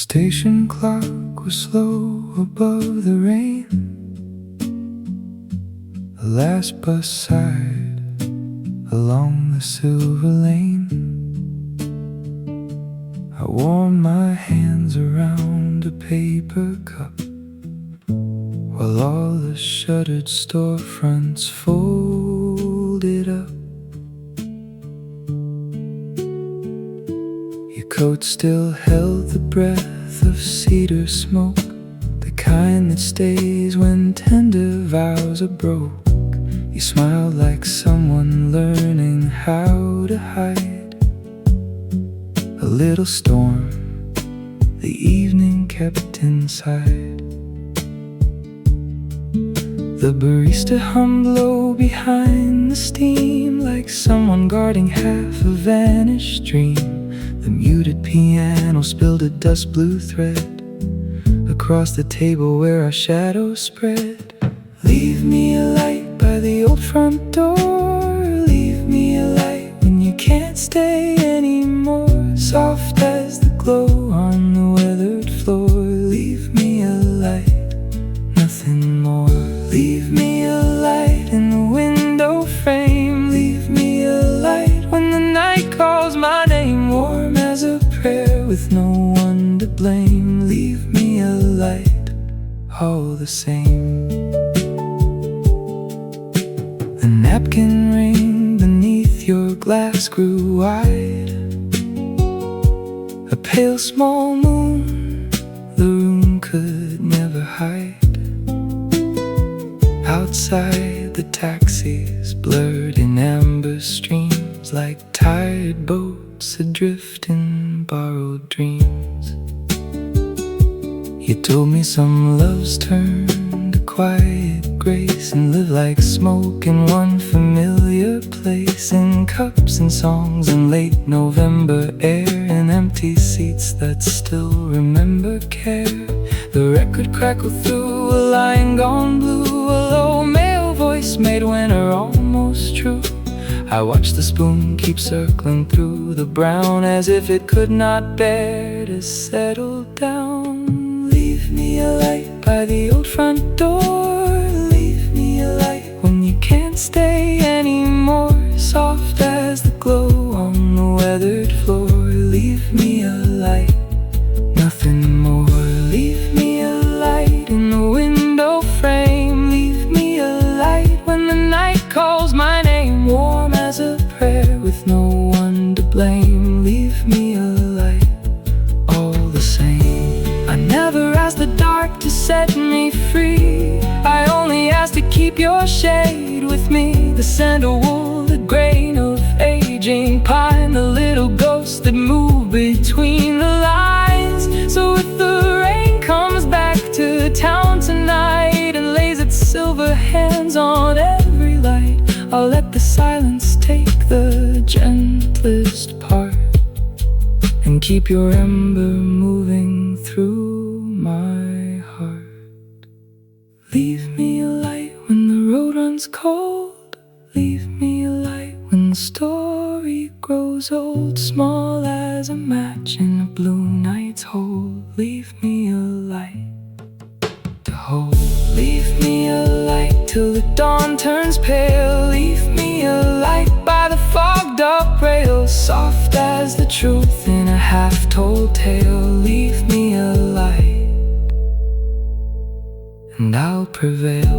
station clock was slow above the rain. The last bus sighed along the silver lane. I warmed my hands around a paper cup while all the shuttered storefronts folded up. Your coat still held the breath of cedar smoke, the kind that stays when tender vows are broke. You smiled like someone learning how to hide a little storm the evening kept inside. The barista hummed low behind the steam, like someone guarding half a vanished dream. The muted piano spilled a dust blue thread across the table where our shadows spread. Leave me a light by the old front door. Leave me a light when you can't stay anymore. Soft as the glow on the weathered floor. Leave me a light, nothing more. Leave me a light in the window frame. Leave me a light when the night calls my name. Warm as a prayer with no one to blame. Leave me a light, all the same. The napkin ring beneath your glass grew wide. A pale small moon the room could never hide. Outside the taxis blurred in amber streams, like tired boats adrift in borrowed dreams. You told me some loves turn to quiet grace and live like smoke in one familiar place, in cups and songs and late November air, and empty seats that still remember care. The record crackled through a line gone blue, a low male voice made winter almost true. I watched the spoon keep circling through the brown, as if it could not bear to settle down. Leave me a light by the old front door. Leave me a light when you can't stay anymore. Soft as the glow on the weathered floor. Leave me a light, nothing more. Leave me a light in the window frame. Leave me a light when the night calls my name. Warm as a prayer with no one to blame. Leave me a light, all the same. I never asked the dark to set me free. I only asked to keep your shade with me. The sandalwood, the grain of aging pine, the little ghost that moved between the lines. So if the rain comes back to town tonight and lays its silver hands on every light, I'll let the silence take the gentlest part and keep your ember moving through my heart. Leave me a light when the road runs cold. Leave me a light when the story grows old, small as a match in a blue night's hole. Leave me a light to hold. Leave me a light till the dawn turns pale. Leave me a light by the fogged up rails, soft as the truth in a half-told tale. Leave me a light and I'll prevail.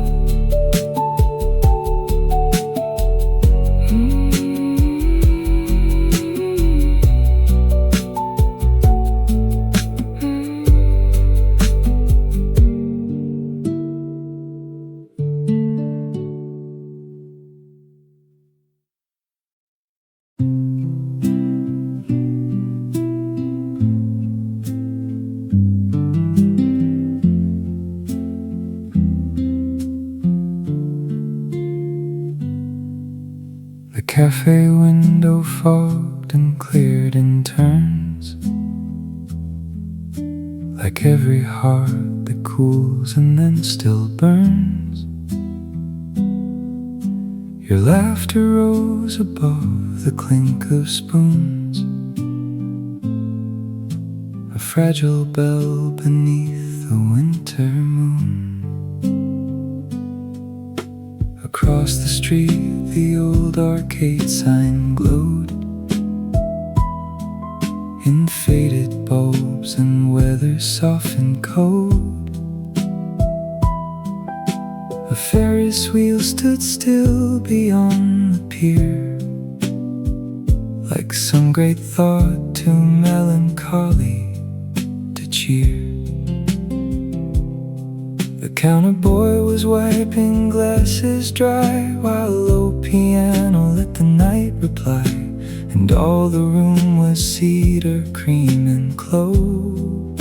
The cafe window fogged and cleared in turns, like every heart that cools and then still burns. Your laughter rose above the clink of spoons, a fragile bell beneath the winter moon. Across the street, the old arcade sign glowed in faded bulbs and weather-softened code. A Ferris wheel stood still beyond the pier, like some great thought too melancholy to cheer. The counter boy was wiping glasses dry, while a low piano lit the night reply, and all the room was cedar, cream, and clove.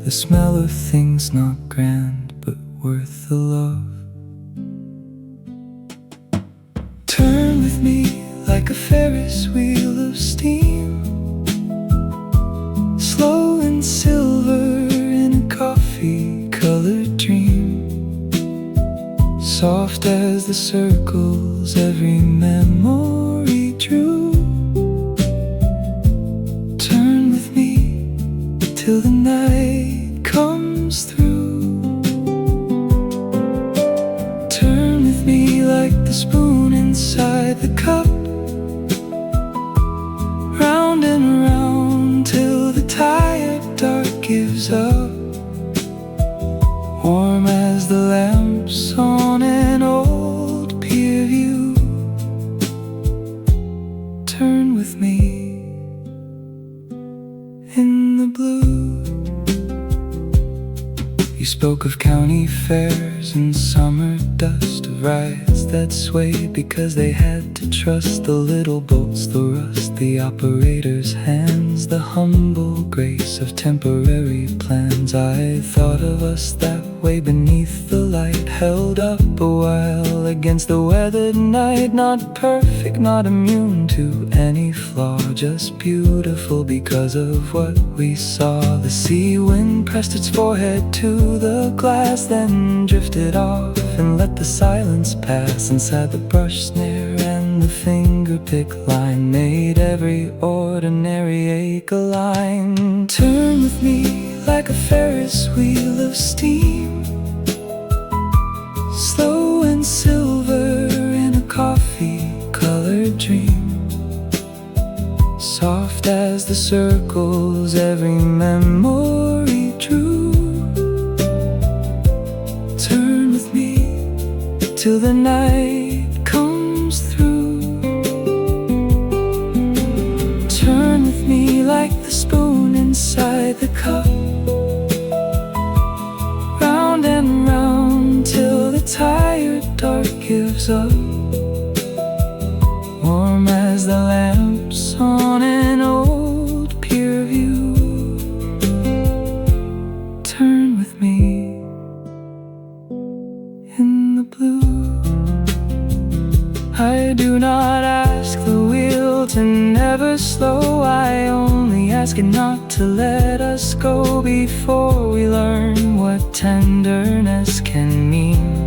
The smell of things not grand, but worth the love. Turn with me like a Ferris wheel of steam, slow and silver in a coffee-colored dream, soft as the circles every memory drew. Turn with me till the night comes through. Turn with me like the spoon inside the cup, round and round till the tired dark gives up, warm as the lamps on an old pier view. Turn with me in the blue. You spoke of county fairs and summer dust, of rides that swayed because they had to trust the little boats, the rust, the operator's hands, the humble grace of temporary plans. I thought of us that way beneath the light, held up a while against the weathered night, not perfect, not immune to any flaw, just beautiful because of what we saw. The sea wind pressed its forehead to the glass, then drifted off and let the silence pass. Inside the brush snare and the finger pick line made every ordinary ache a line. Turn with me like a Ferris wheel of steam, slow and silver in a coffee-colored dream, soft as the circles every memory drew. Turn with me till the night comes through. Turn with me like the spoon inside the cup, round and round till the tired dark gives up, warm as the lamps on an old pier view. Turn with me in the blue. I do not ask the wheel to never slow, I only ask it not to let us go before we learn what tenderness can mean.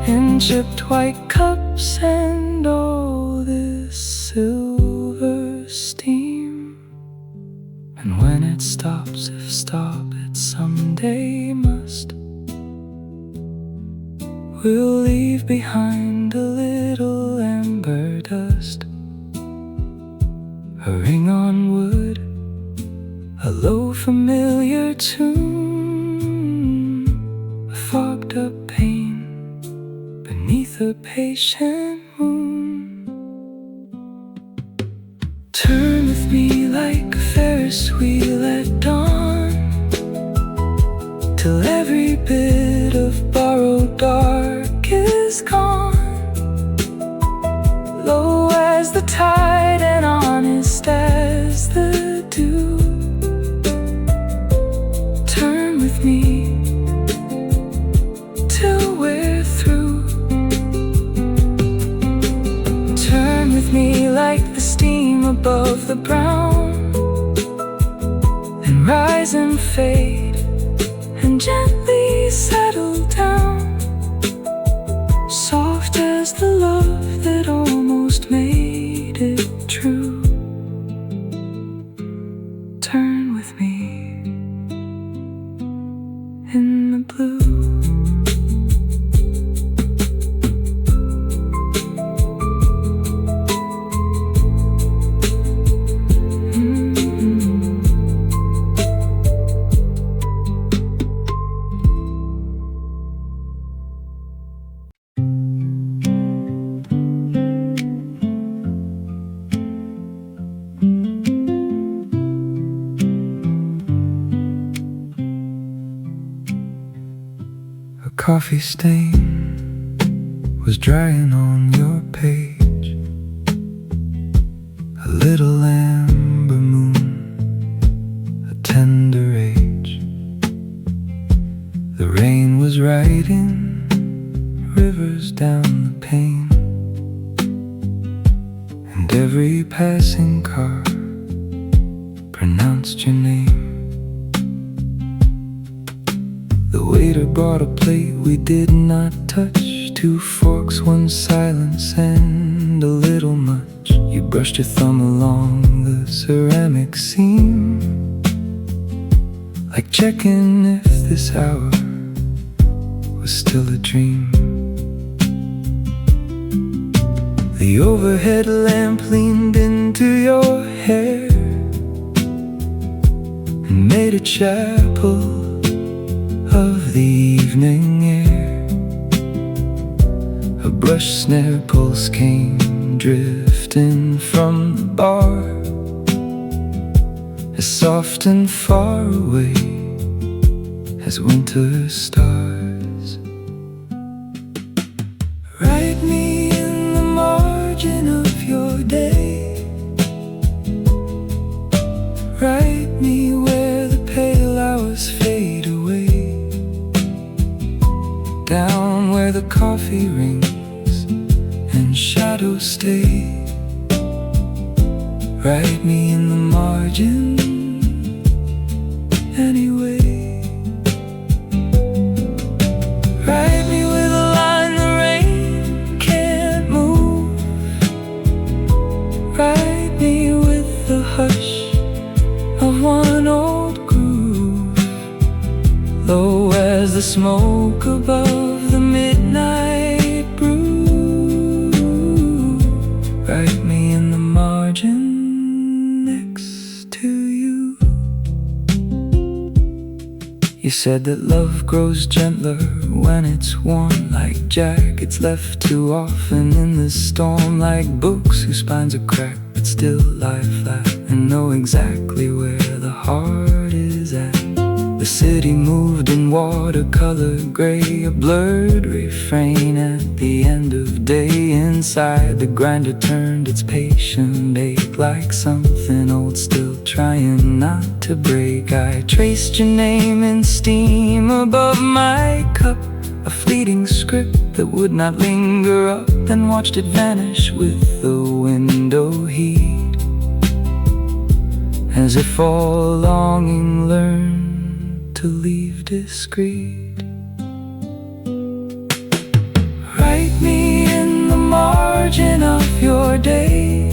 In chipped white cups and all this silver steam, and when it stops, if stop it someday must, we'll leave behind a little amber dust, a ring on wood, a low familiar tune, a fogged up pain beneath a patient moon. Turn with me like a Ferris wheel at dawn, till every bit of borrowed dark is gone, low as the tide and honest as the dew. Turn with me till we're through. Turn with me like the steam above the brown, and rise and fade and gently settle down, soft as the love that almost made it true. turn with me in the blue. Coffee stain was drying on your page, a little amber moon, a tender age. The rain was writing rivers down the pane, and every passing car pronounced your name. The waiter brought a plate we did not touch, 2 forks, 1 silence, and a little much. You brushed your thumb along the ceramic seam, like checking if this hour was still a dream. The overhead lamp leaned into your hair and made a chapel of the evening air. A brush snare pulse came drifting from the bar, as soft and far away as winter stars. Write me in the margin of your day, write me where the pale hours fade away, down where the coffee rings and shadows stay. Write me in the margin anyway. Write me with a line the rain can't move, write me with the hush of one old groove, low as the smoke above the midnight brew. Write me in the margin next to you. You said that love grows gentler when it's worn, like jackets left too often in the storm, like books whose spines are cracked but still lie flat and know exactly where the heart is at. The city moved in watercolor gray, a blurred refrain at the end of day. Inside the grinder turned its patient bake, like something old still trying not to break. I traced your name in steam above my cup, a fleeting script that would not linger up, then watched it vanish with the window heat, as if all longing learned to leave discreet. Write me in the margin of your day,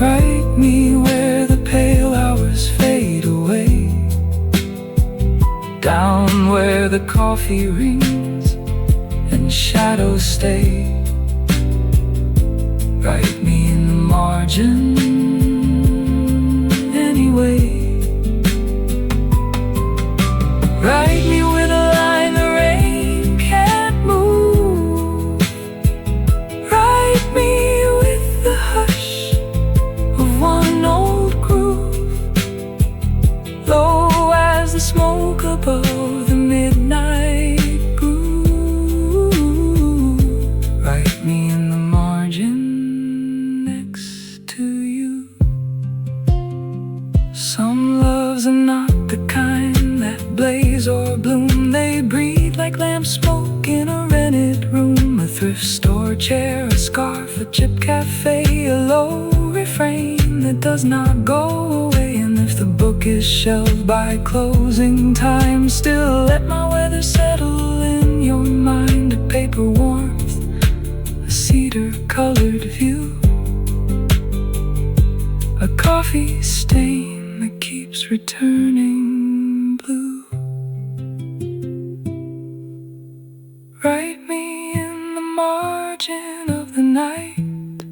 write me where the pale hours fade away, down where the coffee rings and shadows stay. Write me in the margin anyway. Write me with a line the rain can't move, write me with the hush of one old groove, low as the smoke above the midnight groove. Write me in the margin next to you. Some loves are not the kind that blaze or bloom, they breathe like lamp smoke in a rented room. A thrift store chair, a scarf, a chip cafe, a low refrain that does not go away. And if the book is shelved by closing time, still let my weather settle in your mind. A paper warmth, a cedar colored view, a coffee stain that keeps returning blue. Write me in the margin of the night.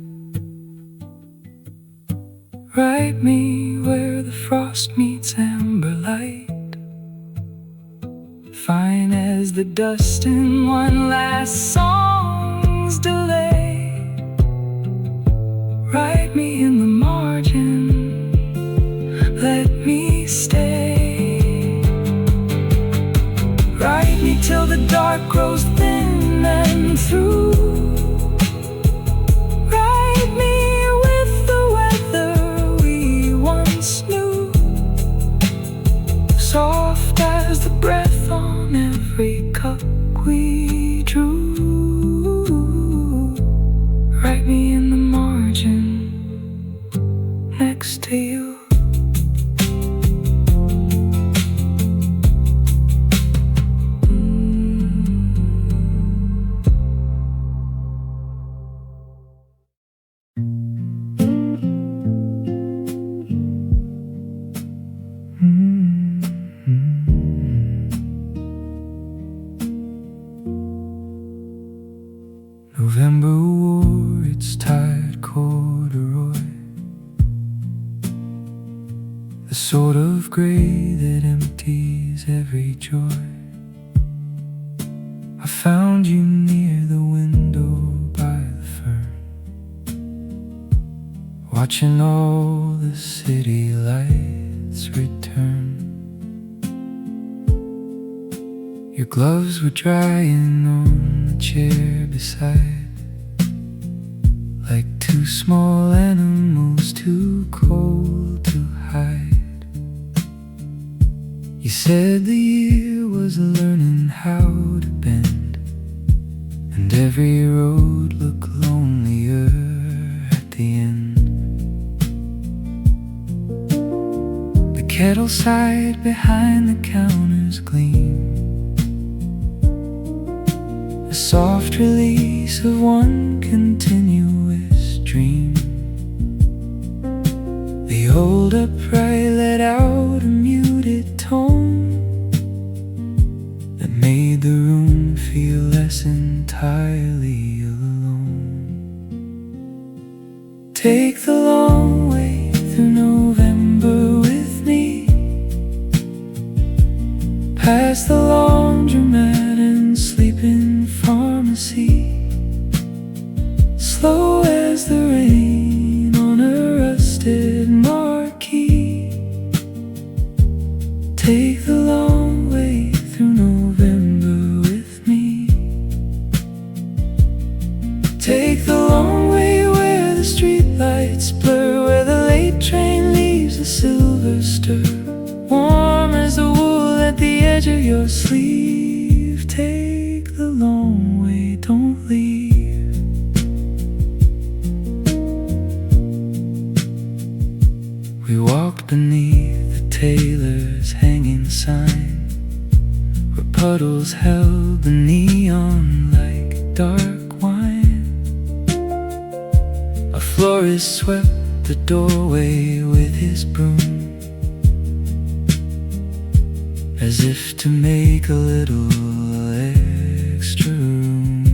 Write me where the frost meets amber light. Fine as the dust in one last song's delay. Write me in the margin, let me stay. Write me till the dark grows thin and through. Write me with the weather we once knew, soft as the breath on every cup we drew. Write me in the margin next to you. November wore its tired corduroy, the sort of gray that empties every joy. I found you near the window by the fern, watching all the city lights return. Your gloves were drying on the chair beside, like two small animals too cold to hide. You said the year was learning how to bend, and every road looked lonelier at the end. The kettle side behind the counter's gleam, a soft release of one continuous dream. The old upright let out a muted tone that made the room feel less entirely alone. Take the long way through November with me, past the laundromat and sleeping pharmacy, slow as the rain on a rusted marquee. Take the long way through November with me. Take the long way where the streetlights blur, where the late train leaves a silver stir, warm as the wool at the edge of your sleeve. Take the long way, don't leave. We walked beneath the tailor's hanging sign, where puddles held the neon like dark wine. A florist swept the doorway with his broom, as if to make a little extra room.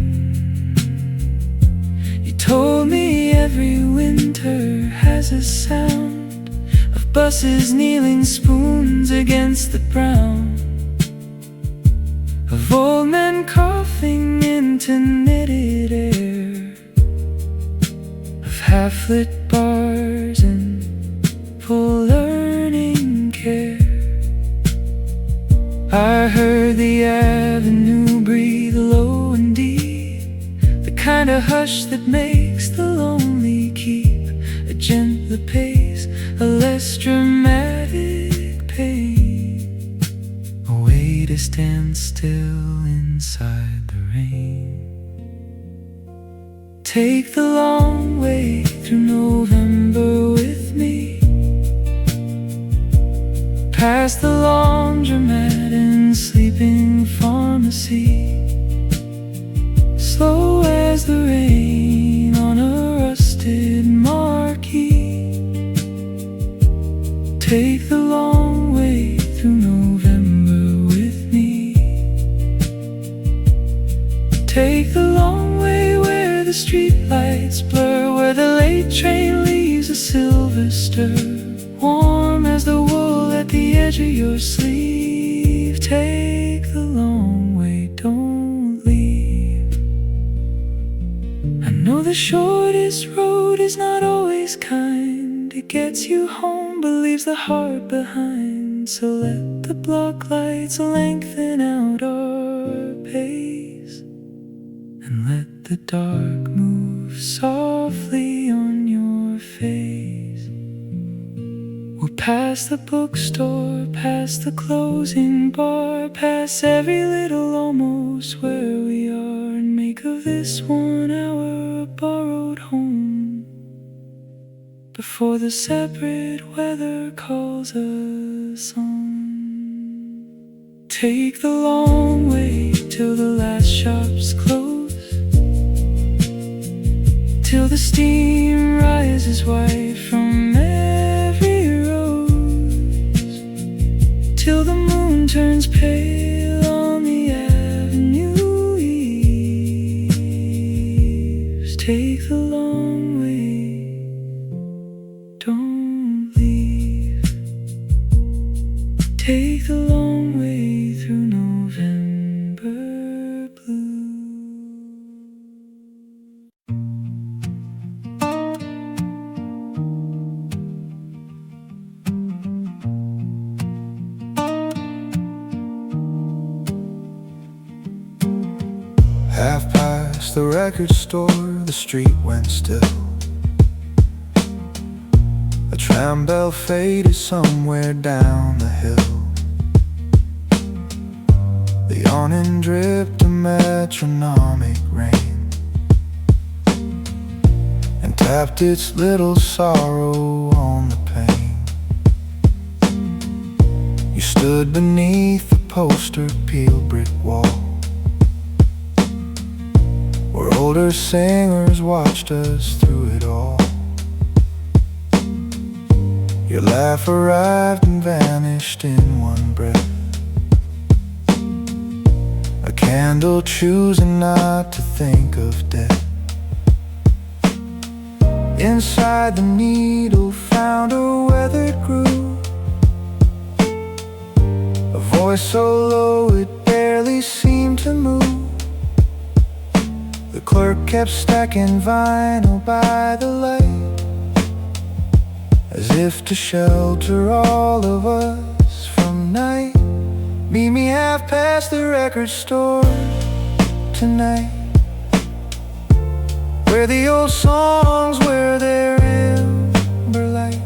You told me every winter has a sound of buses kneeling spoons against the brown, of old men coughing into knitted air, of half-lit bars and full learning care. I heard the avenue breathe low and deep, the kind of hush that makes the lonely keep a gentler pace, a less dramatic pain, a way to stand still inside the rain. Take the long way through November with me, past the laundromat and sleeping pharmacy, slow as the rain on a rusted marquee. Take the long way through November with me. Take the long way where the streetlights blur, where the late train leaves a silver stir, warm as the wool at the edge of your sleeve. Take the long way, don't leave. I know the shortest road is not always kind. It gets you home but leaves the heart behind. So let the block lights lengthen out our pace, and let the dark move softly on your face. We'll pass the bookstore, past the closing bar, past every little almost where we are, and make of this 1 hour a borrowed home before the separate weather calls us on. Take the long way till the last shops close, till the steam rises white from every rose, till the moon turns pale on the avenue eaves. Take the long way, don't leave. Take the long way through November blue. Half past the record store, the street went still. A tram bell faded somewhere down the hill. The awning dripped a metronomic rain, and tapped its little sorrow on the pane. You stood beneath the poster peeled brick wall, where older singers watched us through it all. Your laugh arrived and vanished in one breath, a candle choosing not to think of death. Inside the needle found a weathered groove, a voice so low it barely seemed to move. The clerk kept stacking vinyl by the light, as if to shelter all of us from night. Meet me half past the record store tonight, where the old songs wear their amber light,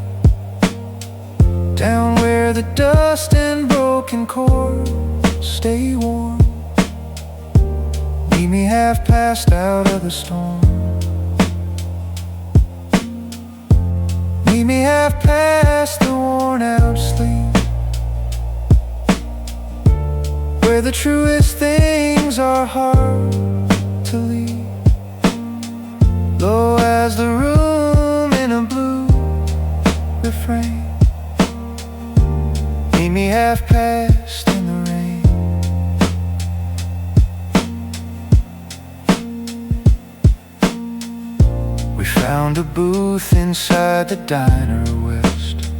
down where the dust and broken chords stay warm. Meet me half past out of the storm. Meet me half past the worn out sleep, where the truest things are hard to leave. Low as the room in a blue refrain. Meet me half past in the rain. We found a booth inside the diner west,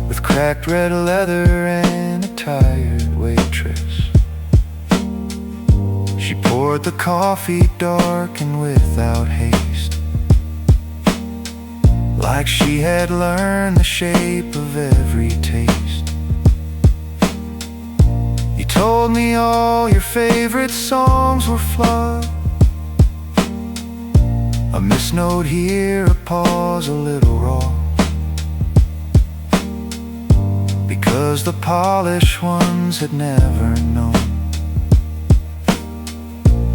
with cracked red leather and a tired waitress. She poured the coffee dark and without haste, like she had learned the shape of every taste. You told me all your favorite songs were flawed, a misnote here, a pause a little raw, because the polished ones had never known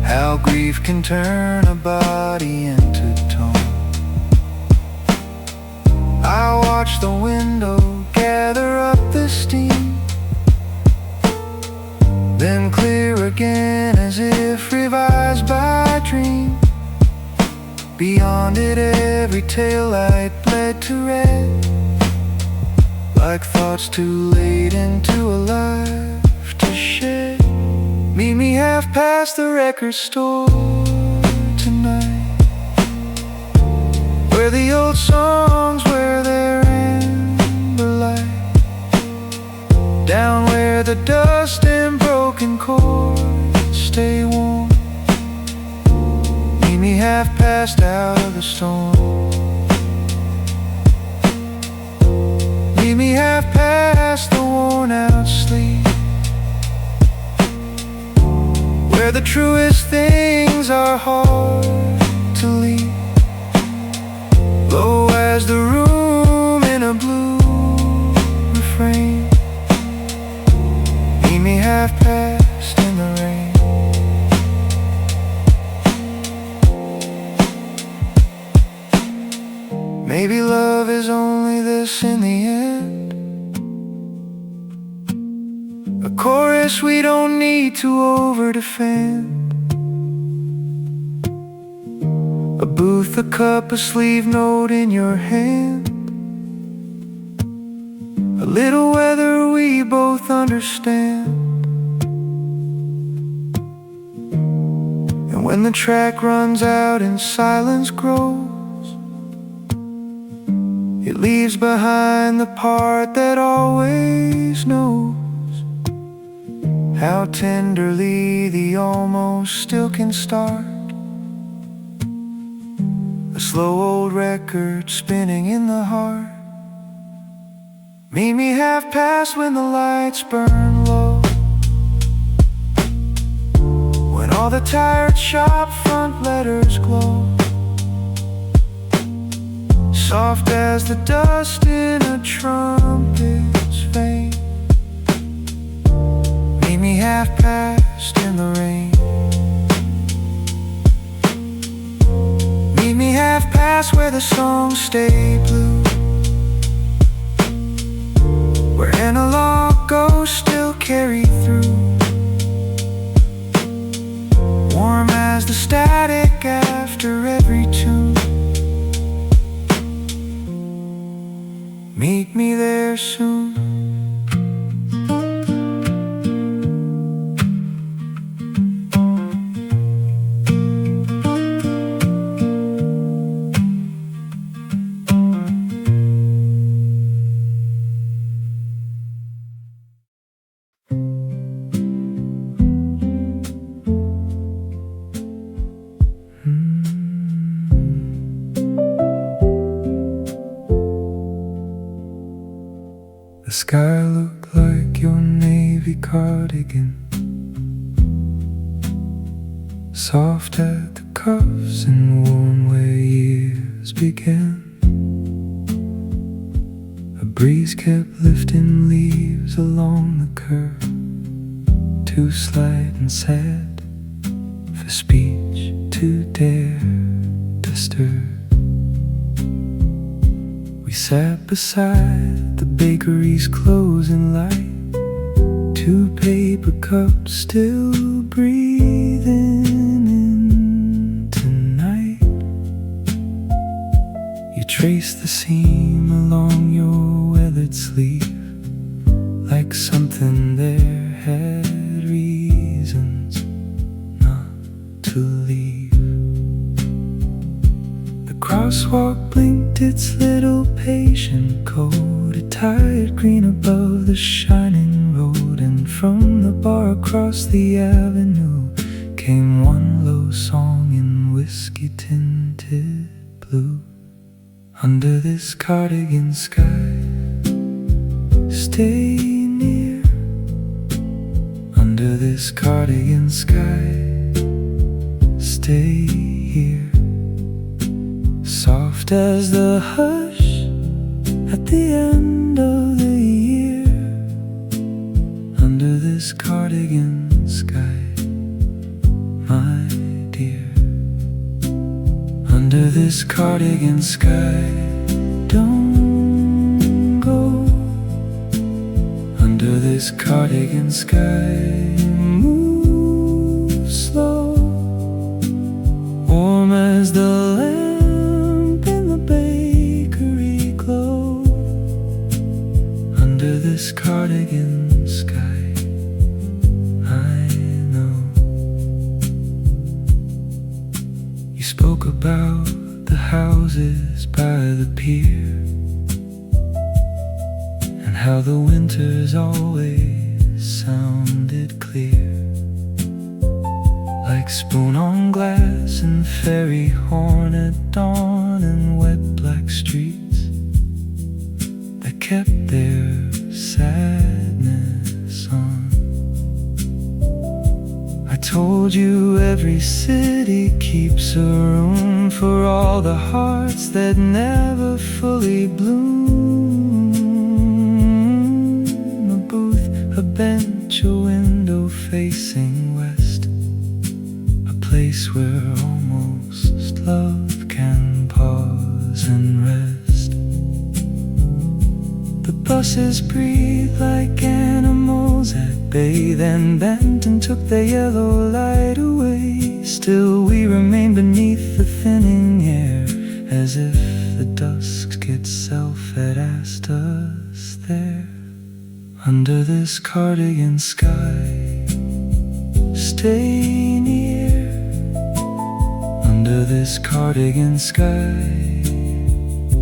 how grief can turn a body into tone. I watch the window gather up the steam, then clear again as if revised by dream. Beyond it every taillight bled to red, like thoughts too late into a life to share. Meet me half past the record store tonight, where the old songs wear their amber light, down where the dust and broken chords stay warm. Meet me half past out of the storm. Meet me half past the worn out sleep, where the truest things are hard to leave, low as the room in a blue refrain. Meet me half past in the rain. Maybe love is only this in the end, a chorus we don't need to over-defend, a booth, a cup, a sleeve note in your hand, a little weather we both understand. And when the track runs out and silence grows, it leaves behind the part that always knows how tenderly the almost still can start. A slow old record spinning in the heart. Meet me half past when the lights burn low, when all the tired shop front letters glow, soft as the dust in a trumpet's vein. Meet me half past in the rain. Meet me half past where the songs stay blue, where analog ghosts still carry through, warm as the static after every tune. Meet me there soon. The sky looked like your navy cardigan, soft at the cuffs and warm where years began. A breeze kept lifting leaves along the curve, too slight and sad for speech to dare disturb. We sat beside the bakery's closing light, two paper cups still breathing in tonight. You traced the seam along your weathered sleeve, like something there had reasons not to leave. The crosswalk blinked its little patient code, a tired green above the shining road, and from the bar across the avenue came one low song in whiskey-tinted blue. Under this cardigan sky, stay near. Under this cardigan sky, stay here. Soft as the hush at the end of the year. Under this cardigan sky, my dear. Under this cardigan sky, don't go. Under this cardigan sky, move slow. Warm as the lamp in the bakery glow. cardigan sky. I know you spoke about the houses by the pier, and how the winters always sounded clear, like spoon on glass and fairy horn at dawn, and wet black streets that kept their sadness on. I told you every city keeps a room for all the hearts that never fully bloom. A booth, a bench, a window facing west, a place where almost love can pause and rest. The buses breathe like animals at bay, then bent and took the yellow light away. Still we remain beneath the thinning air, as if the dusk itself had asked us there. Under this cardigan sky, stay near. Under this cardigan sky,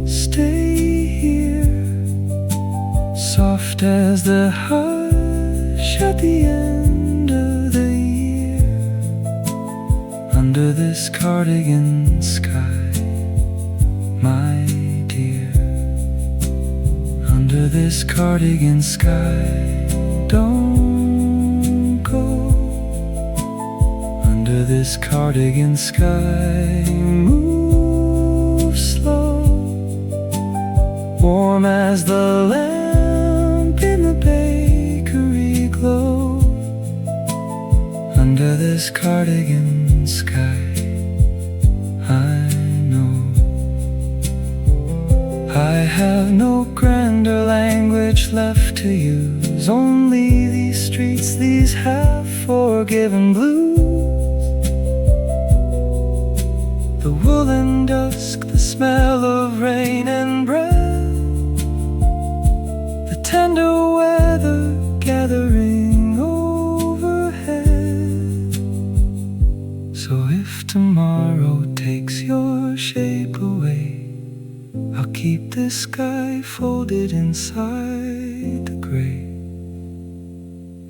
stay here. Soft as the hush at the end of the year. Under this cardigan sky, my dear. Under this cardigan sky, don't go. Under this cardigan sky, move slow. Warm as the lamp in the bakery glow. Under this cardigan sky, I know I have no grander language left to use, only these streets, these half-forgiven blues. The woolen dusk, the smell of rain and breath, the tender weather gathering overhead. So if tomorrow takes your shape away, I'll keep this sky folded inside the gray,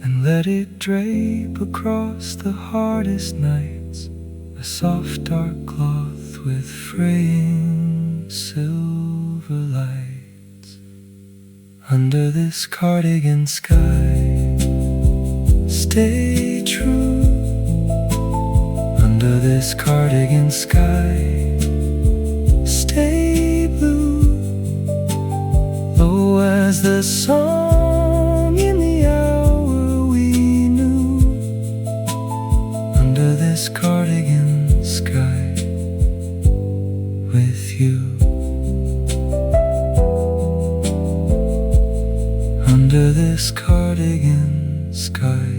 and let it drape across the hardest nights, a soft dark cloth with fraying silver lights. Under this cardigan sky, stay true. Under this cardigan sky, stay blue. Low as the song in the hour we knew. Under this cardigan sky, with you. Under this cardigan sky,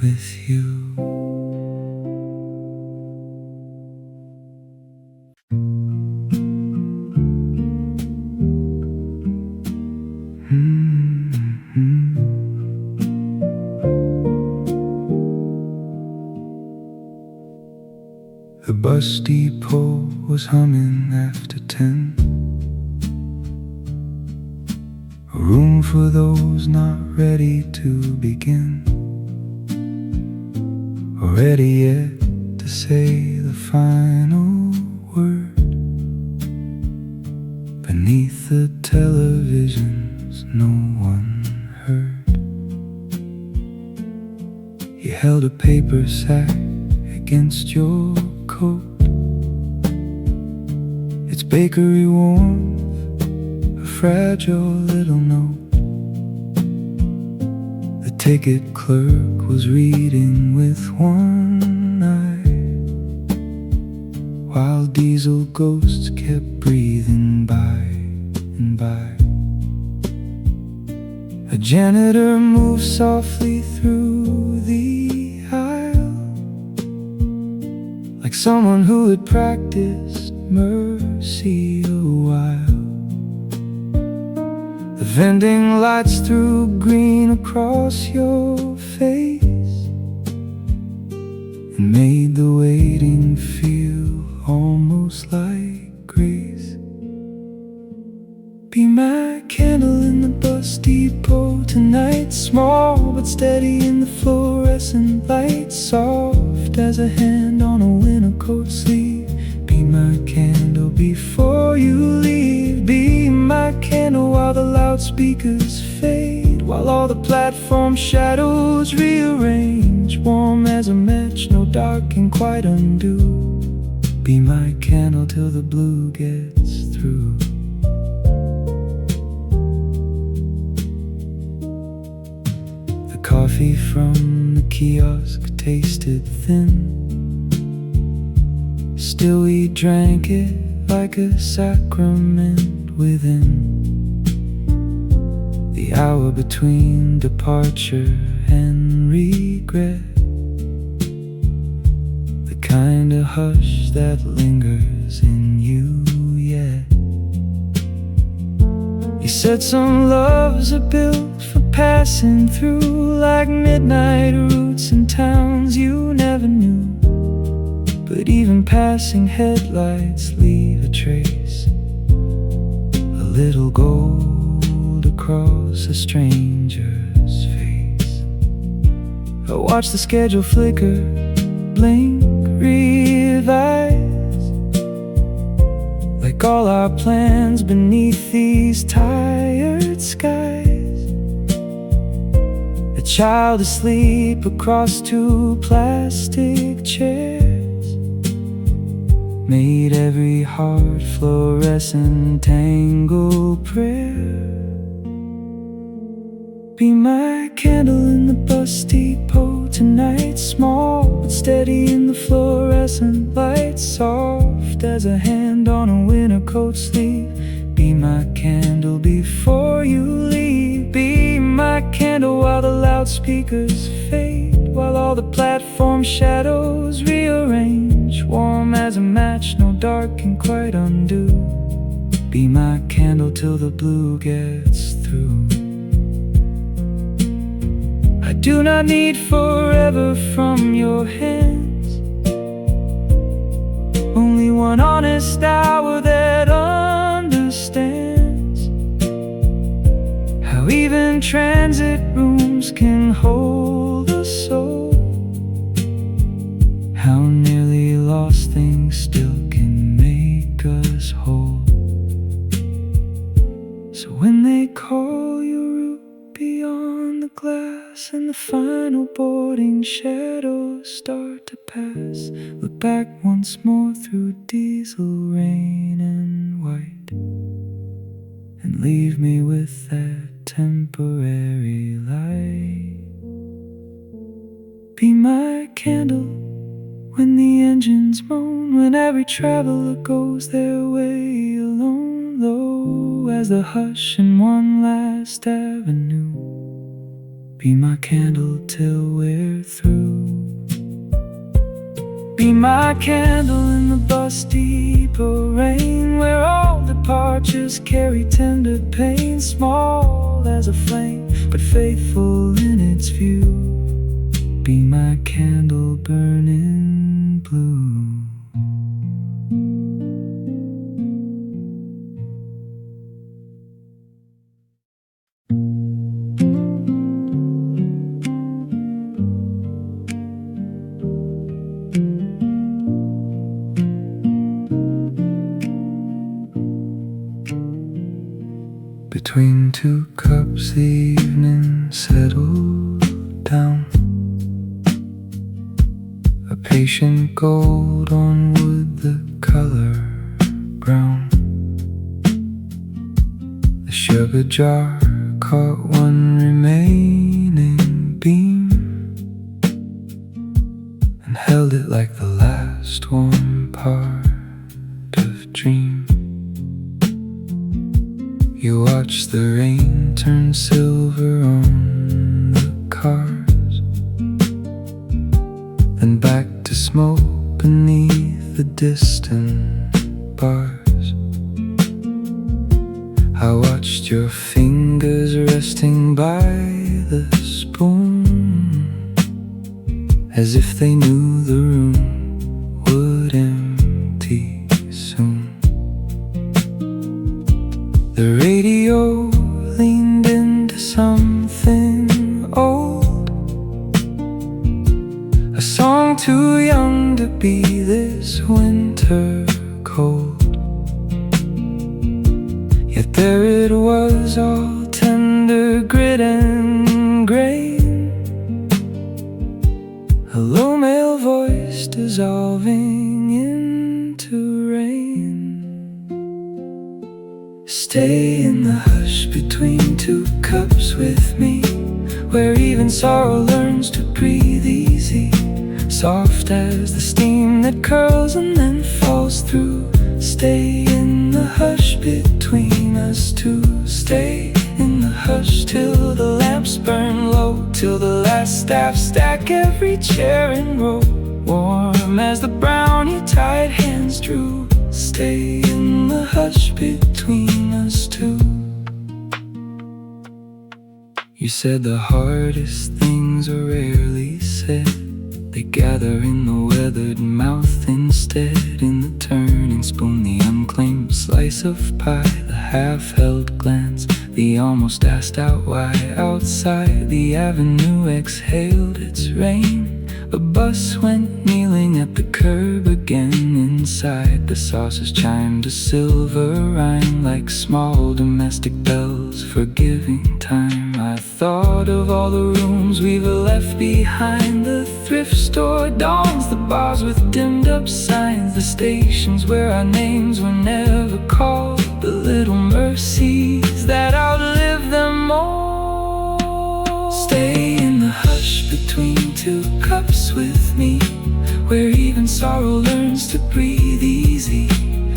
with you. The bus depot was humming after 10. A room for those not ready to begin, or ready yet to say the final word. Beneath the televisions no one heard. He held a paper sack against your coat. It's bakery warmth, a fragile little note. The ticket clerk was reading with one eye, while diesel ghosts kept breathing by and by. A janitor moved softly through the aisle, like someone who had practiced mercy a while. The vending lights threw green across your face and made the waiting feel almost like grace. Be my candle in the bus depot tonight, small but steady in the fluorescent light, soft as a hand on a winter coat sleeve. Be my candle before you leave. Be my candle while the loudspeakers fade, while all the platform shadows rearrange, warm as a match, no dark can quite undo. Be my candle till the blue gets through. The coffee from the kiosk tasted thin, still we drank it like a sacrament within. The hour between departure and regret, the kind of hush that lingers in you yet. You said some loves are built for passing through, like midnight routes in towns you never knew. But even passing headlights leave a trace, a little gold across a stranger's face. I watch the schedule flicker, blink, revise, like all our plans beneath these tired skies. A child asleep across two plastic chairs made every heart fluorescent tangle prayer. Be my candle in the bus depot tonight, small but steady in the fluorescent light, soft as a hand on a winter coat sleeve. Be my candle before you leave. Be my candle while the loudspeakers fade, while all the platform shadows rearrange, warm as a match, no dark can quite undo. Be my candle till the blue gets through. I do not need forever from your hands, only one honest hour that understands how even transit rooms can hold a soul, how nearly lost things still can make us whole. So when they call your route beyond the glass and the final boarding shadows start to pass, look back once more through diesel rain and white, and leave me with that temporary light. Be my candle when the engines moan, when every traveler goes their way alone, low as the hush in one last avenue. Be my candle till we're through. Be my candle in the bus depot rain, where all departures carry tender pain, small as a flame but faithful in its view. Be my candle burning blue. Between two cups the evening settled down, a patient gold on wood, the color brown. The sugar jar caught one remaining beam and held it like the last warm part of dream. You watch the rain turn silver on the cars, then back to smoke beneath the distant bars. I watched your fingers fingers resting by the spoon, as if they knew the room would empty soon. The radio leaned into something old, a song too young to be this winter cold. Yet there it was, all tender grit and grain, a low male voice dissolving into rain. Stay in the hush between two cups with me, where even sorrow learns to breathe easy, soft as the steam that curls and then falls through. Stay in the hush between us two. Stay in the hush till the lamps burn low, till the last staff stack every chair in row, warm as the brown your tied hands drew. Stay in the hush between us two. You said the hardest things are rarely said, they gather in the weathered mouth instead, in the turning spoon, the unclaimed slice of pie, the half-held glance, the almost asked out why. Outside the avenue exhaled its rain, a bus went kneeling at the curb again. Inside the saucers chimed a silver rhyme, like small domestic bells forgiving time. I thought of all the rooms we've left behind, the thrift store dawns, the bars with dimmed up signs, the stations where our names were never called, the little mercies that outlive them all. Stay in the hush between two cups with me, where even sorrow learns to breathe easy,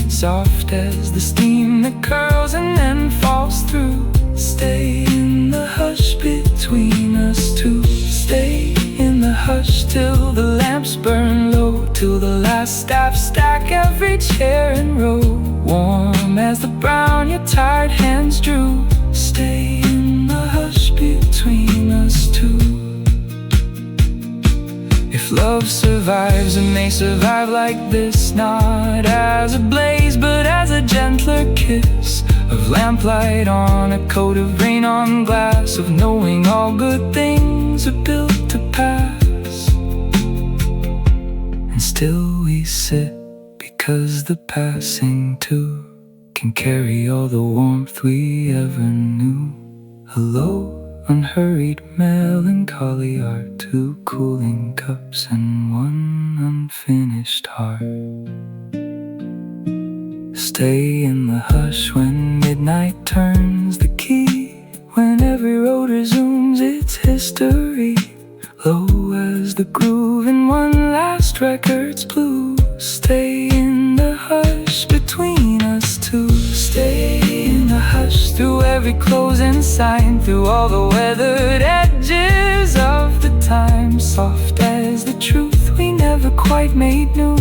soft as the steam that curls and then falls through. Stay in the hush between us two. Stay in the hush till the lamps burn low, till the last staff stack every chair in row, warm as the brown your tired hands drew. Stay in the hush between us two. If love survives, it may survive like this, not as a blaze, but as a gentler kiss of lamplight on a coat of rain on glass, of knowing all good things are built to pass. And still we sit, because the passing too can carry all the warmth we ever knew. Hello, unhurried melancholy, are two cooling cups and one unfinished heart. Stay in the hush when midnight turns the key, when every road resumes its history, low as the groove in one last record's blue. Stay in the hush between us two. Stay in the hush through every closing sign, through all the weathered edges of the time, soft as the truth we never quite made new.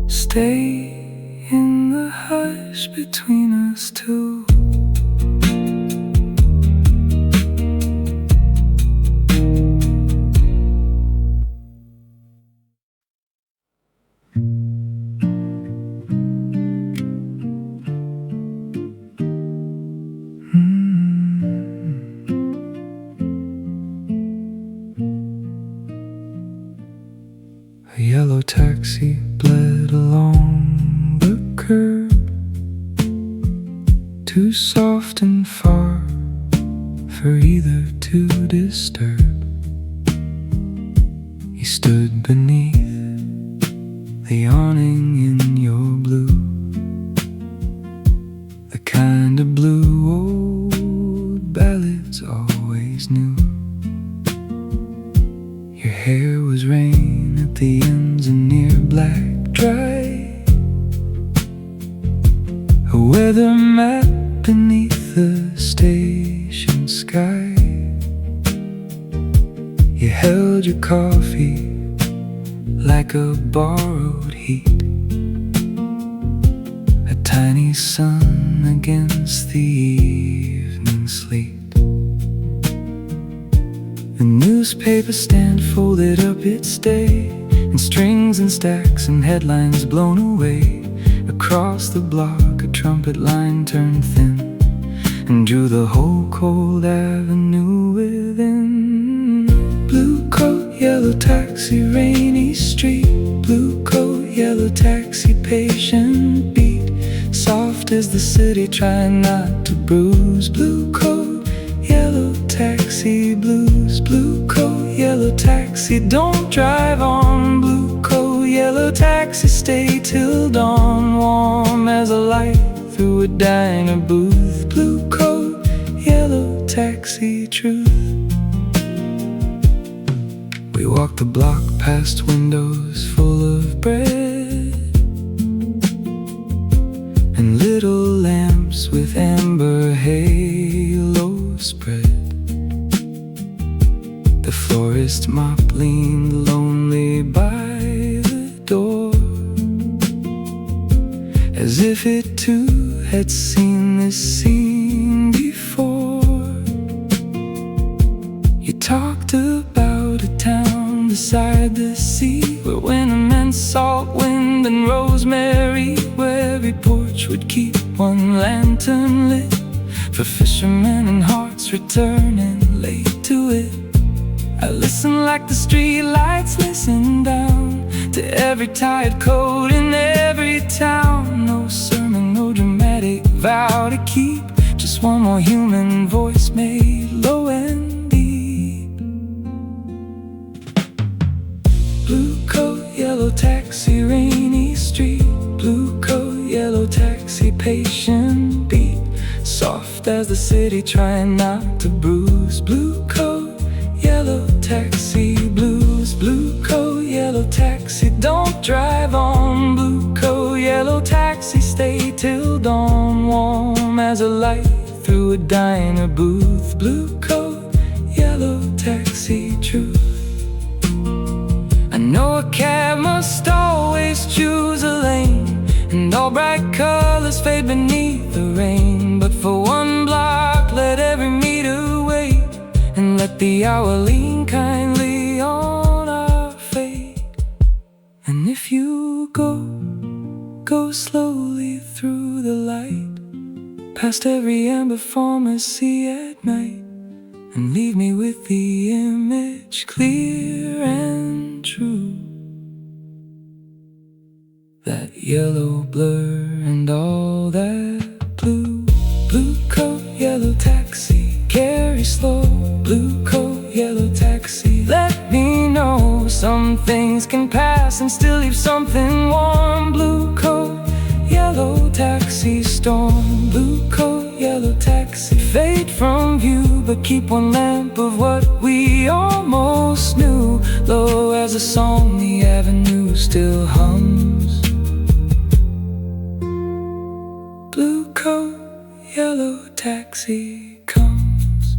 Stay in the hush between us two. A yellow taxi bled along the curb, too soft and far for either to disturb. He stood beneath the awning in your blue, the kind of blue old ballads always knew. Your hair was rain at the ends and near black dry, a weather map beneath the station sky. You held your coffee like a borrowed heat, a tiny sun against the evening sleet. The newspaper stand folded up its day, in strings and stacks and headlines blown away. Across the block a trumpet line turned thin and drew the whole cold avenue within. Blue coat, yellow taxi, rainy street. Blue coat, yellow taxi, patient beat. Soft as the city, trying not to bruise. Blue coat, yellow taxi, blues. Blue coat, yellow taxi, don't drive on. Blue coat, yellow taxi, stay till dawn. Warm as a light through a diner booth. Blue coat, yellow taxi, truth. We walked the block past windows full of bread and little lamps with amber halos spread. The florist mop leaned lonely by the door, as if it too had seen this scene before. You talked about a town beside the sea, where winter meant salt wind and rosemary, where every porch would keep one lantern lit for fishermen and hearts returning late to it. I listen like the street lights listen down to every tired coat in every town. No sermon, no dramatic vow to keep, just one more human voice made low and deep. Blue coat, yellow taxi, rainy street. Blue coat, yellow taxi, patient beat. Soft as the city, trying not to bruise. Blue coat, yellow taxi, blues. Blue coat, yellow taxi, don't drive on. Blue coat, yellow taxi, stay till dawn. Warm as a light through a diner booth. Blue coat, yellow taxi, truth. I know a cab must always choose a lane, and all bright colors fade beneath the rain. But for one block, let every meter wait, and let the hour lean kindly on our fate. And if you go slowly through the light, past every amber pharmacy at night, and leave me with the image clear and true. That yellow blur and all that blue. Blue coat, yellow taxi, carry slow. Blue coat, yellow taxi, let me know some things can pass and still leave something warm. Blue coat, yellow taxi, storm. Blue coat, yellow taxi, fade from view, but keep one lamp of what we almost knew. Low as a song, the avenue still hums. Blue coat, yellow taxi comes.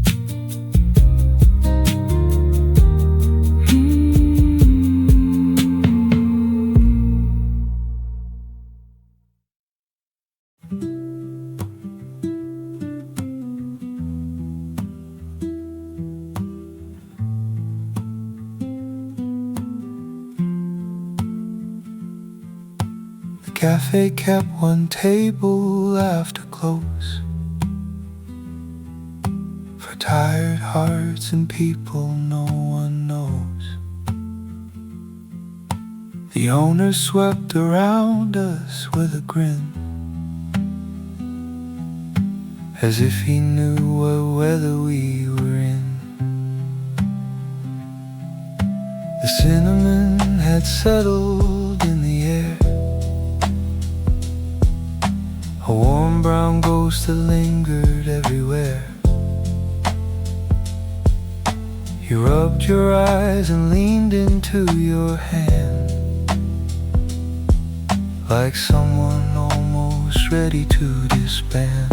The cafe kept one table after close for tired hearts and people no one knows. The owner swept around us with a grin, as if he knew what weather we were in. The cinnamon had settled in the air, a warm brown ghost that lingered everywhere. You rubbed your eyes and leaned into your hand, like someone almost ready to disband.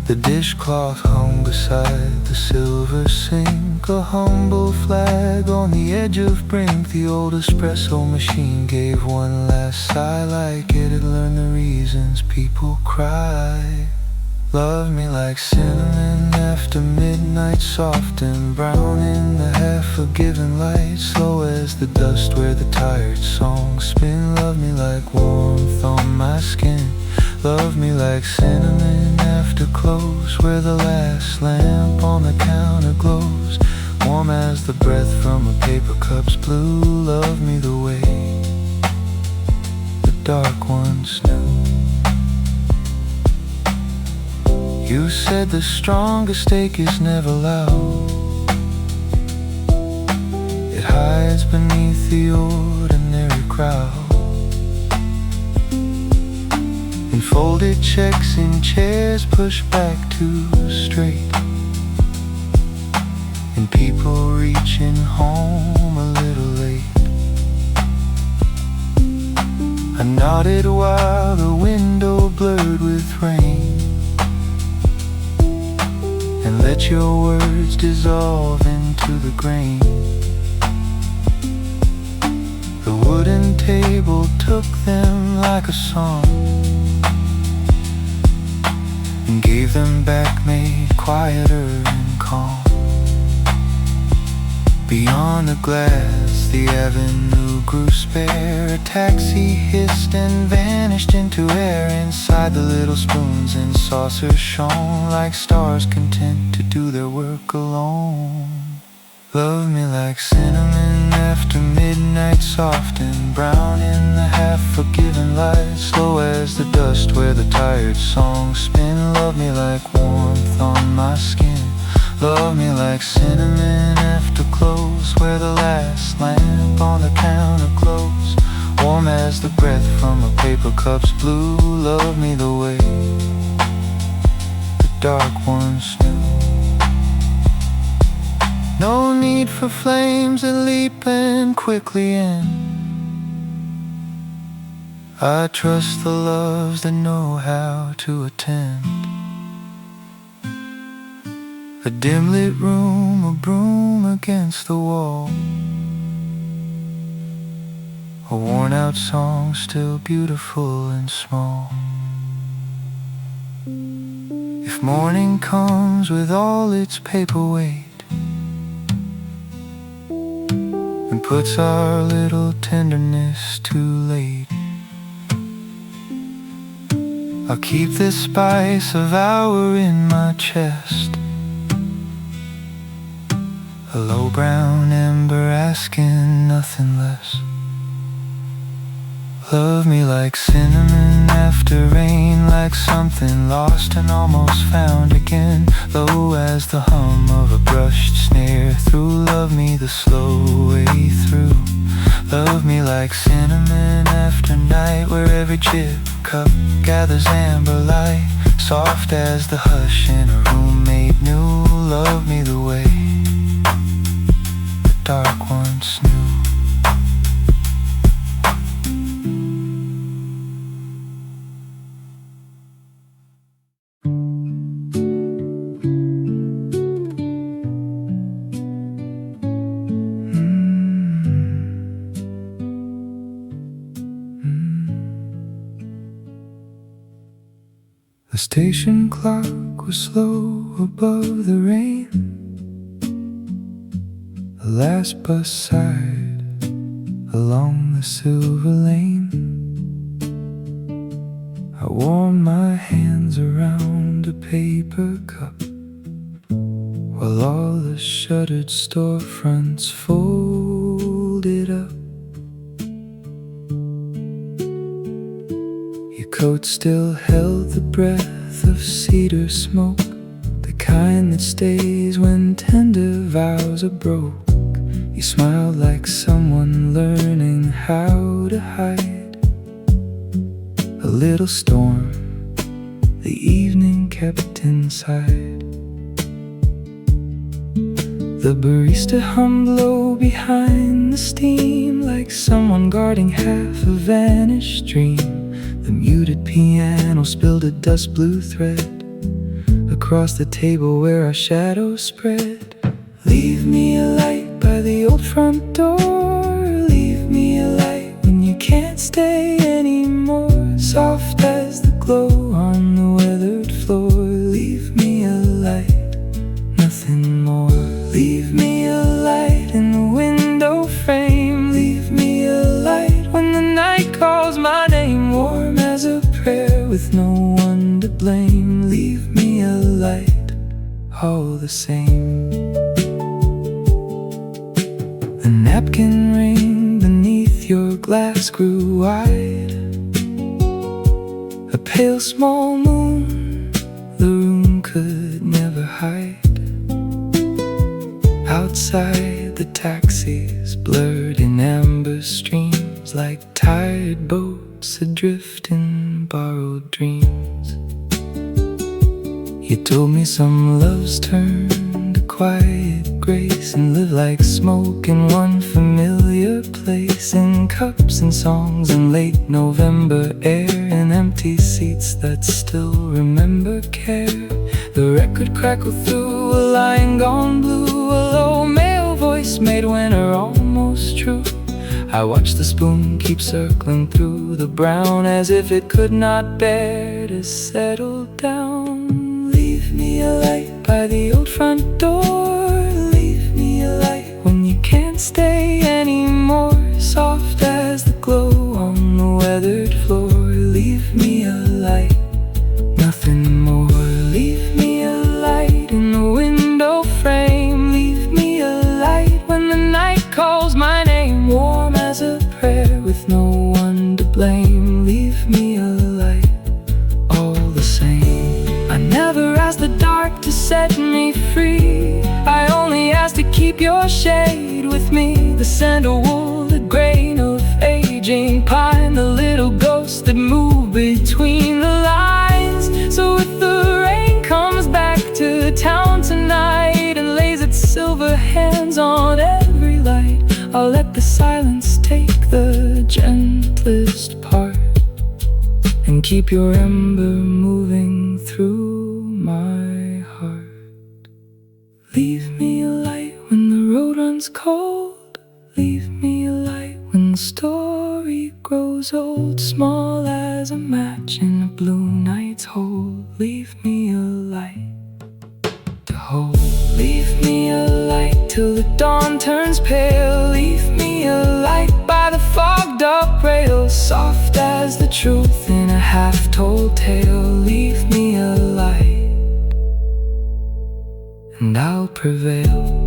The dishcloth hung beside the silver sink, a humble flag on the edge of brink. The old espresso machine gave one last sigh, like it had learned the reason reasons people cry. Love me like cinnamon after midnight, soft and brown in the half-forgiven light, slow as the dust where the tired songs spin. Love me like warmth on my skin. Love me like cinnamon after close, where the last lamp on the counter glows, warm as the breath from a paper cup's blue. Love me the way the dark ones knew. You said the strongest ache is never loud. It hides beneath the ordinary crowd. And folded checks in chairs pushed back too straight, and people reaching home a little late. I nodded while the window blurred with rain, and let your words dissolve into the grain. The wooden table took them like a song, and gave them back made quieter and calm. Beyond the glass, the avenue grew spare. A taxi hissed and vanished into air. Inside, the little spoons and saucers shone like stars content to do their work alone. Love me like cinnamon after midnight, soft and brown in the half-forgiven light, slow as the dust where the tired songs spin. Love me like warmth on my skin. Love me like cinnamon after close, where the last lamp on the counter glows, warm as the breath from a paper cup's blue. Love me the way the dark ones knew. No need for flames that leap and quickly end. I trust the loves that know how to attend. A dim-lit room, a broom against the wall, a worn-out song still beautiful and small. If morning comes with all its paperweight and puts our little tenderness too late, I'll keep this spice of hour in my chest, a low brown ember asking nothing less. Love me like cinnamon after rain, like something lost and almost found again, low as the hum of a brushed snare through. Love me the slow way through. Love me like cinnamon after night, where every chip cup gathers amber light, soft as the hush in a room made new. Love me the way the dark ones knew. The station clock was slow above the rain. The last bus sighed along the silver lane. I warmed my hands around a paper cup, while all the shuttered storefronts folded up. Your coat still held the breath of cedar smoke, the kind that stays when tender vows are broke. You smiled like someone learning how to hide a little storm the evening kept inside. The barista hummed low behind the steam, like someone guarding half a vanished dream. The muted piano spilled a dust blue thread across the table where our shadows spread. Leave me a light by the old front door. Leave me a light when you can't stay anymore. Soft as the with no one to blame. Leave me a light, all the same. The napkin ring beneath your glass grew wide. A pale small moon the room could never hide. Outside the taxis blurred in amber streams, like tired boats adrift in borrowed dreams. You told me some loves turn to quiet grace and live like smoke in one familiar place, in cups and songs and late November air, and empty seats that still remember care. The record crackled through a line gone blue, a low male voice made winter almost true. I watched the spoon keep circling through the brown, as if it could not bear to settle down. Leave me a light by the old front door. Leave me a light when you can't stay anymore. Soft as the glow on the weathered floor. Leave me a light, nothing more. Leave me a light in the window frame. Leave me a light when the night calls my name. Warm as a prayer with no one to blame. Leave me a light, all the same. I never asked the dark to set me free. I only asked to keep your shade with me. The sandalwood, the grain of aging pine, the little ghost that moved between the lines. So if the rain comes back to town tonight and lays its silver hands on every light, I'll let the silence take the gentlest part and keep your ember moving through my heart. Leave me a light when the road runs cold. Leave me a light when the story grows old. Small as a match in a blue night's hole. Leave me a light to hold. Leave me a light till the dawn turns pale. Leave me a light by the fogged up rails, soft as the truth in a half-told tale. Leave me a light, and I'll prevail.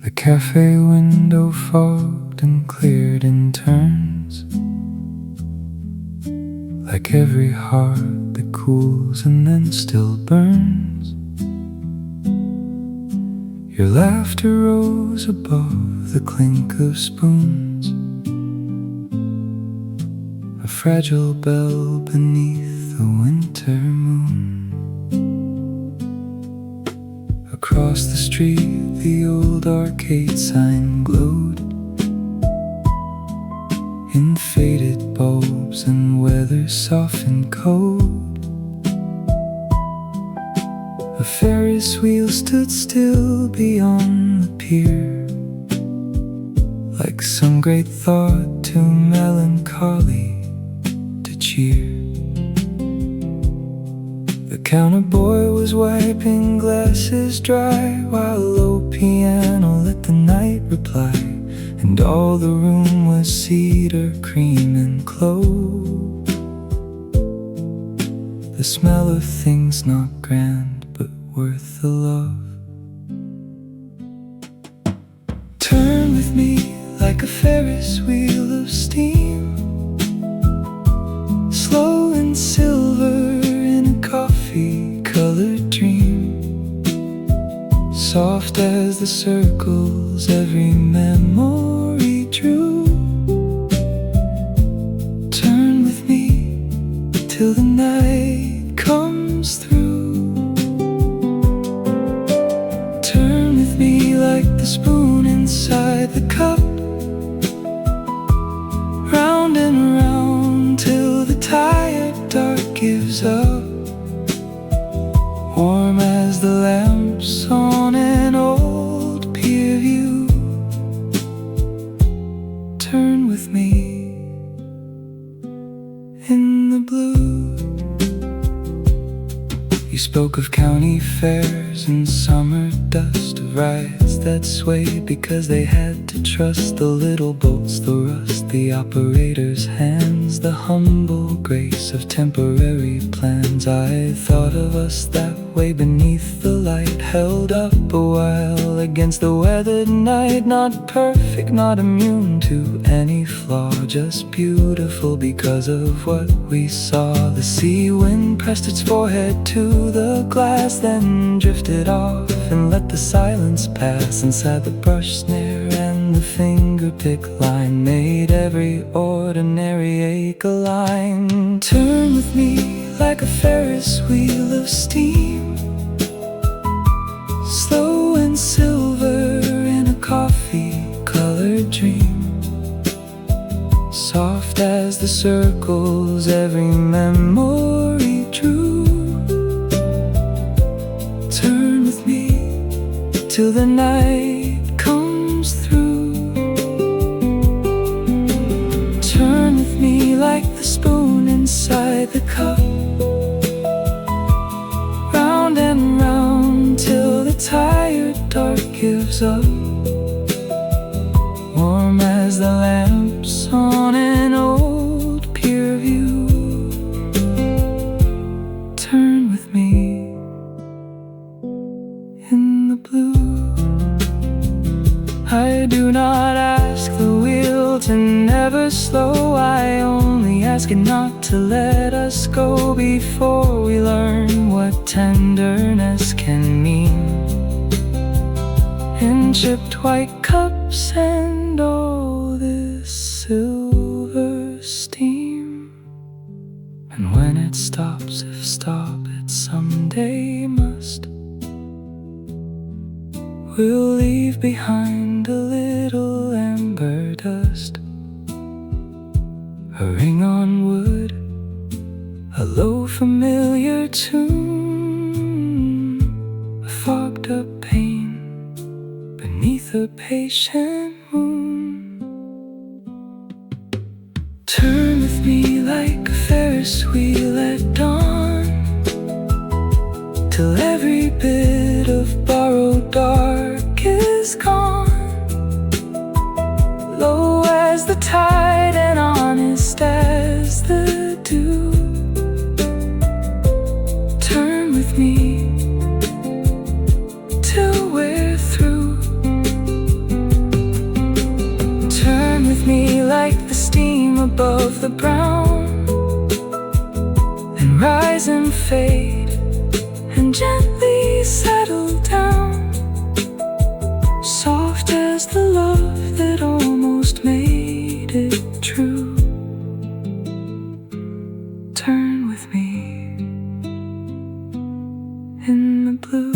The cafe window fogged and cleared in turns, like every heart that cools and then still burns. Your laughter rose above the clink of spoons, a fragile bell beneath the winter moon. Across the street, the old arcade sign glowed in faded bulbs and weather-softened code. A Ferris wheel stood still beyond the pier, like some great thought too melancholy to cheer. The counter boy was wiping glasses dry, while a low piano let the night reply. And all the room was cedar, cream and clove, the smell of things not grand but worth the love. Turn with me like a Ferris wheel of steam, slow and silver in a coffee-colored dream, soft as the circles every memory drew. Turn with me till the night comes through. Turn with me like the spoon inside the cup, round and round gives up, warm as the lamps on an old pier view. Turn with me in the blue. You spoke of county fairs and summer dust, of rides that swayed because they had to trust the little boats, the rust, the operator's hands, the humble grace of temporary plans. I thought of us that way beneath the light, held up a while against the weathered night. Not perfect, not immune to any flaw, just beautiful because of what we saw. The sea wind pressed its forehead to the glass, then drifted off and let the silence pass. Inside the brush snare and the fingerpick line made every ordinary ache a line. Turn with me like a Ferris wheel of steam, slow and silver in a coffee-colored dream, soft as the circles every memory drew. Turn with me till the night comes through. Turn with me like the spoon inside the cup, round and round till the tired dark gives up, warm as the lamps on an old pier view. Turn with me in the blue. I do not ask the wheel to never slow, I only ask it not to let us go before we learn what tenderness can mean. In chipped white cups and all this silver steam, and when it stops, if stop it someday must, we'll leave behind a little amber dust, a ring on wood, a low familiar tune, a fogged up pain beneath a patient moon. Turn with me like a Ferris wheel at dawn, till every bit of borrowed dark is gone, low as the tide and honest as the dew. Turn with me till we're through. Turn with me like the steam above the brown, and rise and fade and gently settle down, soft as the love that almost made it true. Turn with me in the blue.